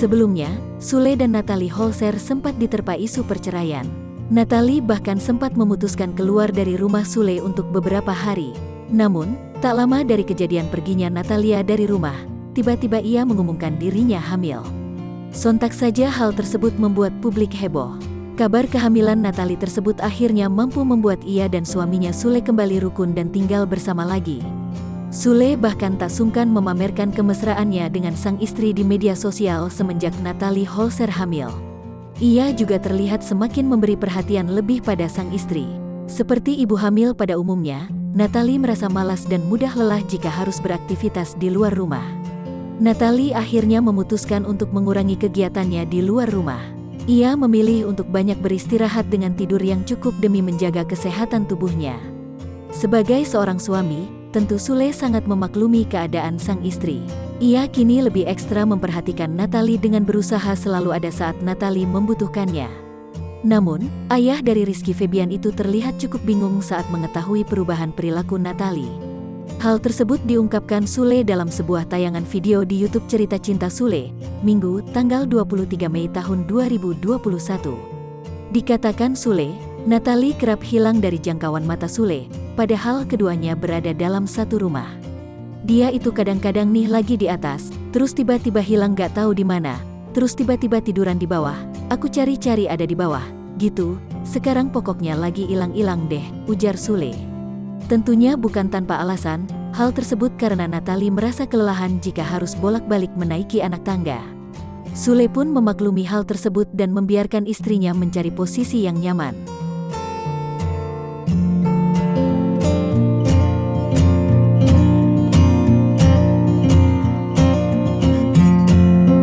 Sebelumnya, Sule dan Natalie Holzer sempat diterpa isu perceraian. Natalie bahkan sempat memutuskan keluar dari rumah Sule untuk beberapa hari. Namun, tak lama dari kejadian perginya Natalia dari rumah, tiba-tiba ia mengumumkan dirinya hamil. Sontak saja hal tersebut membuat publik heboh. Kabar kehamilan Natalie tersebut akhirnya mampu membuat ia dan suaminya Sule kembali rukun dan tinggal bersama lagi. Sule bahkan tak sungkan memamerkan kemesraannya dengan sang istri di media sosial semenjak Natalie Holzer hamil. Ia juga terlihat semakin memberi perhatian lebih pada sang istri. Seperti ibu hamil pada umumnya, Natalie merasa malas dan mudah lelah jika harus beraktivitas di luar rumah. Natalie akhirnya memutuskan untuk mengurangi kegiatannya di luar rumah. Ia memilih untuk banyak beristirahat dengan tidur yang cukup demi menjaga kesehatan tubuhnya. Sebagai seorang suami, tentu Sule sangat memaklumi keadaan sang istri. Ia kini lebih ekstra memperhatikan Natalie dengan berusaha selalu ada saat Natalie membutuhkannya. Namun, ayah dari Rizky Febian itu terlihat cukup bingung saat mengetahui perubahan perilaku Natalie. Hal tersebut diungkapkan Sule dalam sebuah tayangan video di YouTube Cerita Cinta Sule, Minggu, tanggal 23 Mei tahun 2021. Dikatakan Sule, Natalie kerap hilang dari jangkauan mata Sule, padahal keduanya berada dalam satu rumah. Dia itu kadang-kadang nih lagi di atas, terus tiba-tiba hilang gak tahu di mana, terus tiba-tiba tiduran di bawah, aku cari-cari ada di bawah, gitu, sekarang pokoknya lagi ilang-ilang deh, ujar Sule. Tentunya bukan tanpa alasan, hal tersebut karena Natalie merasa kelelahan jika harus bolak-balik menaiki anak tangga. Sule pun memaklumi hal tersebut dan membiarkan istrinya mencari posisi yang nyaman.